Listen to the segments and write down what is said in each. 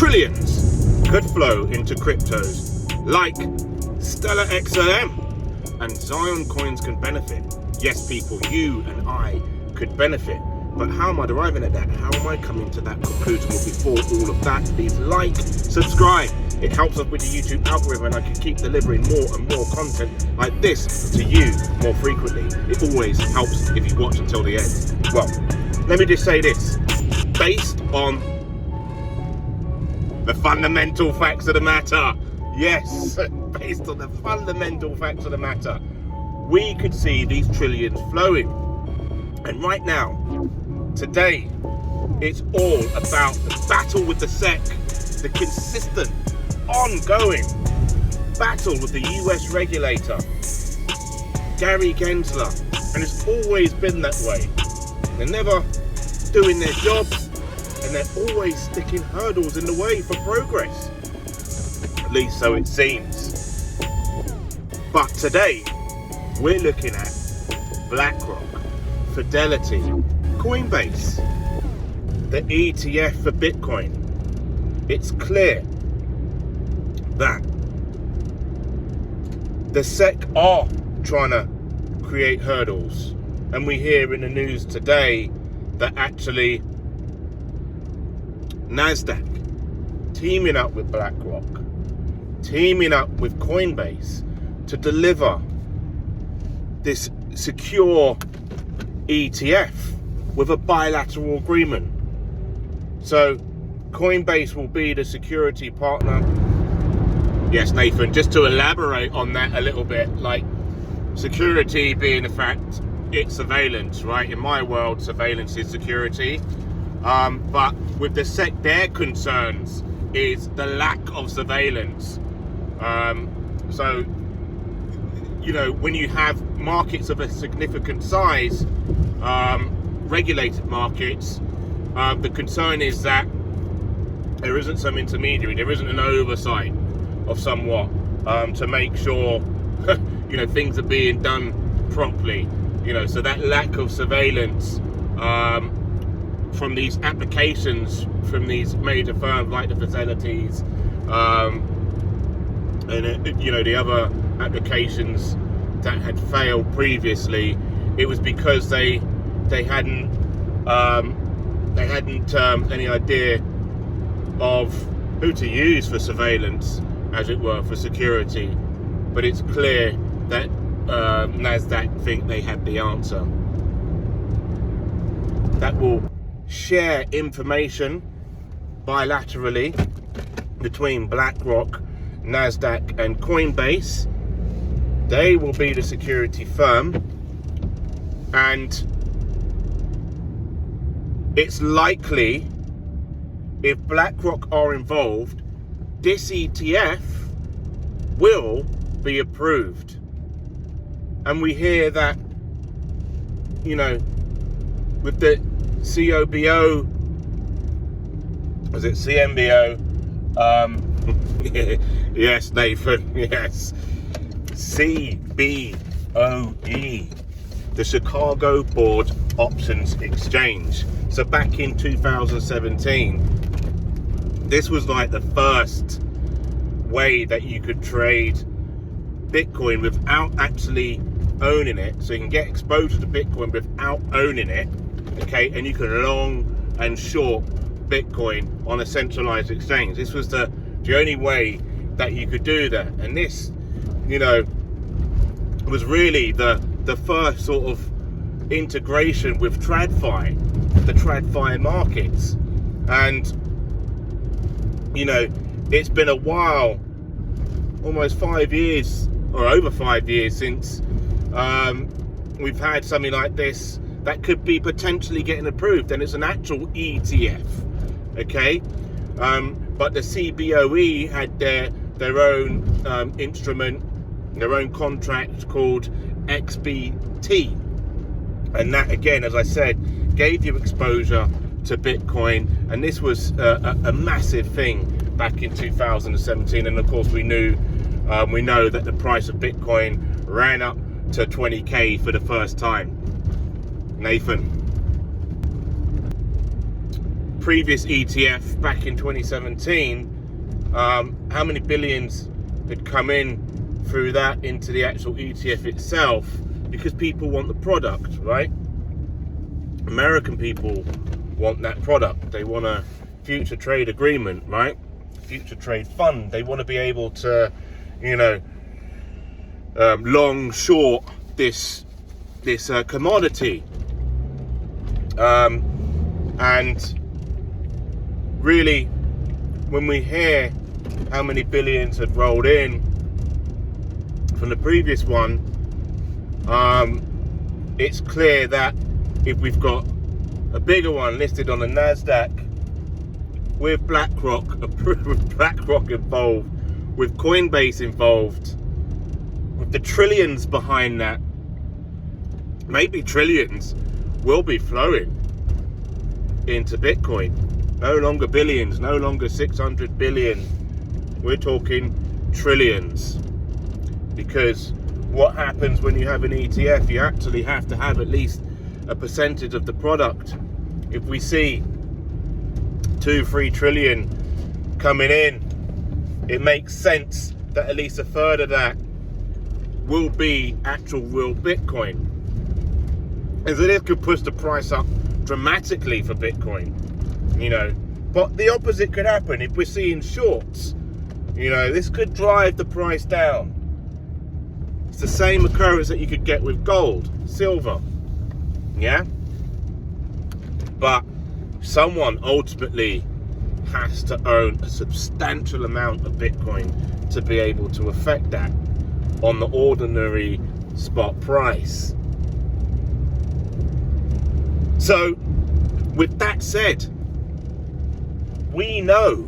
trillions could flow into cryptos like Stellar XLM, and Zioncoins can benefit. Yes, people, you and I could benefit. But how am I deriving at that? How am I coming to that conclusion? Well, before all of that, please like, subscribe. It helps us with the YouTube algorithm, and I can keep delivering more and more content like this to you more frequently. It always helps if you watch until the end. Well, let me just say this. Based on the fundamental facts of the matter, yes, based on the fundamental facts of the matter, we could see these trillions flowing. And right now, today, it's all about the battle with the SEC, the consistent, ongoing battle with the US regulator, Gary Gensler, and it's always been that way. They're never doing their jobs, and they're always sticking hurdles in the way for progress. At least so it seems. But today, we're looking at BlackRock, Fidelity, Coinbase, the ETF for Bitcoin. It's clear that the SEC are trying to create hurdles, and we hear in the news today that actually Nasdaq teaming up with BlackRock, teaming up with Coinbase to deliver this secure ETF with a bilateral agreement. So Coinbase will be the security partner. Yes, Nathan, just to elaborate on that a little bit, like security being the fact it's surveillance, right? In my world, surveillance is security. But with the SEC, their concerns is the lack of surveillance. So, you know, when you have markets of a significant size, regulated markets, the concern is that there isn't some intermediary, there isn't an oversight of somewhat to make sure, you know, things are being done properly. You know, so that lack of surveillance from these applications from these major firms like the Fidelities and you know, the other applications that had failed previously, it was because they hadn't any idea of who to use for surveillance, as it were, for security. But it's clear that Nasdaq think they have the answer. That will share information bilaterally between BlackRock, Nasdaq and Coinbase. They will be the security firm, and it's likely, if BlackRock are involved, this ETF will be approved. And we hear that, you know, with the COBO, was it CMBO? Yes, Nathan, yes. CBOE, the Chicago Board Options Exchange. So back in 2017, this was like the first way that you could trade Bitcoin without actually owning it. So you can get exposure to Bitcoin without owning it, okay? And you can long and short Bitcoin on a centralized exchange. This was the only way that you could do that. And this, you know, was really the first sort of integration with TradFi, the TradFi markets. And, you know, it's been a while, almost 5 years or over 5 years since we've had something like this that could be potentially getting approved, and it's an actual ETF, okay? But the CBOE had their own instrument, their own contract called XBT, and that, again, as I said, gave you exposure to Bitcoin, and this was a massive thing back in 2017. And of course, we know that the price of Bitcoin ran up to 20k for the first time. Nathan. previous ETF back in 2017, how many billions had come in through that into the actual ETF itself, because people want the product, right? American people want that product. They want a future trade agreement, right? Future trade fund. They want to be able to, you know, long, short this commodity. And really, when we hear how many billions had rolled in from the previous one, it's clear that if we've got a bigger one listed on the Nasdaq with BlackRock involved, with Coinbase involved, with the trillions behind that, maybe trillions will be flowing into Bitcoin. No longer billions, no longer 600 billion. We're talking trillions. Because what happens when you have an ETF? You actually have to have at least a percentage of the product. If we see 2-3 trillion coming in, it makes sense that at least a third of that will be actual real Bitcoin. And so this could push the price up dramatically for Bitcoin, you know. But the opposite could happen if we're seeing shorts. You know, this could drive the price down. It's the same occurrence that you could get with gold, silver, yeah? But someone ultimately has to own a substantial amount of Bitcoin to be able to affect that on the ordinary spot price. So, with that said, we know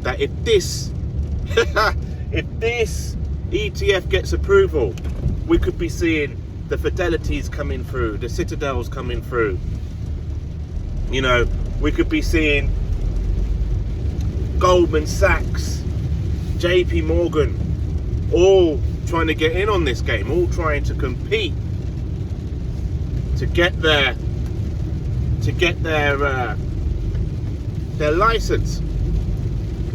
that if this if this ETF gets approval, we could be seeing the Fidelities coming through, the Citadels coming through. You know, we could be seeing Goldman Sachs, JP Morgan, all trying to get in on this game, all trying to compete to get their license,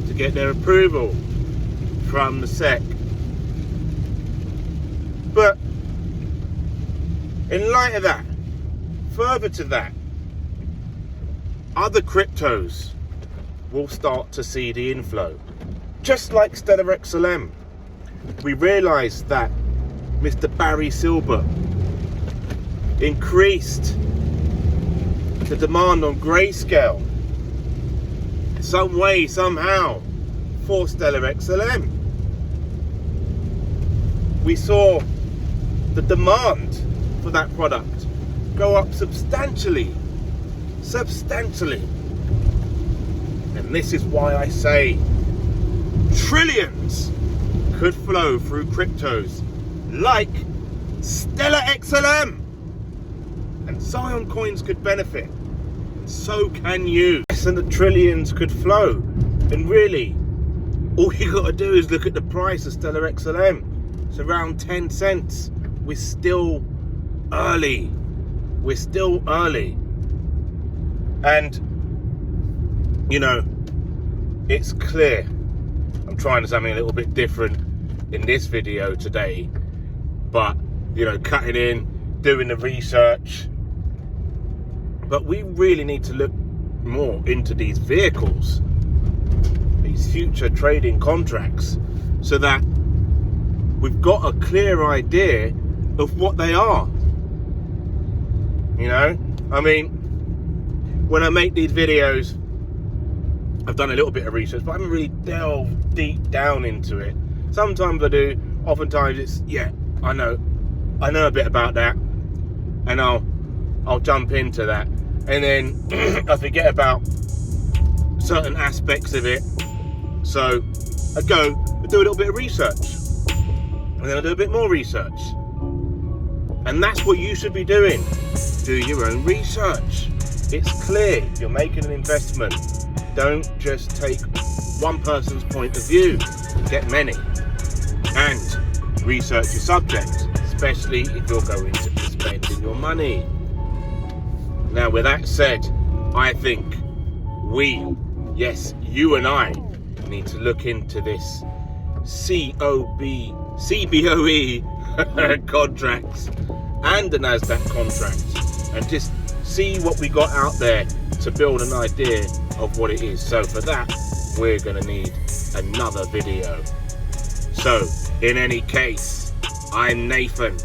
to get their approval from the SEC. But in light of that, further to that, other cryptos will start to see the inflow. Just like Stellar XLM, we realized that Mr. Barry Silbert increased the demand on Grayscale some way, somehow, for Stellar XLM. We saw the demand for that product go up substantially. And this is why I say trillions could flow through cryptos like Stellar XLM, and Zioncoins could benefit. So can you. And the trillions could flow. And really, all you got to do is look at the price of Stellar XLM. It's around 10 cents. We're still early. And, you know, it's clear. I'm trying something a little bit different in this video today. But, you know, cutting in, doing the research. But we really need to look more into these vehicles, these future trading contracts, so that we've got a clear idea of what they are. You know, I mean, when I make these videos, I've done a little bit of research, but I haven't really delved deep down into it. Sometimes I do, oftentimes it's, yeah, I know a bit about that, and I'll jump into that, and then I forget about certain aspects of it. So I do a little bit of research, and then I do a bit more research, and that's what you should be doing. Do your own research. It's clear you're making an investment. Don't just take one person's point of view. Get many, and research your subject, especially if you're going to be spending your money. Now, with that said, I think yes, you and I need to look into this CBOE contracts and the Nasdaq contracts and just see what we got out there to build an idea of what it is. So for that, we're going to need another video. So in any case, I'm Nathan,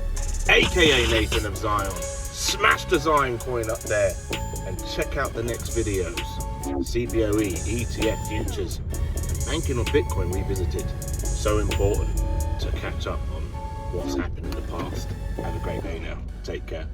aka Nathan of Zion. Smash the Zioncoin up there and check out the next videos. CBOE, ETF futures, banking on Bitcoin revisited. So important to catch up on what's happened in the past. Have a great day now. Take care.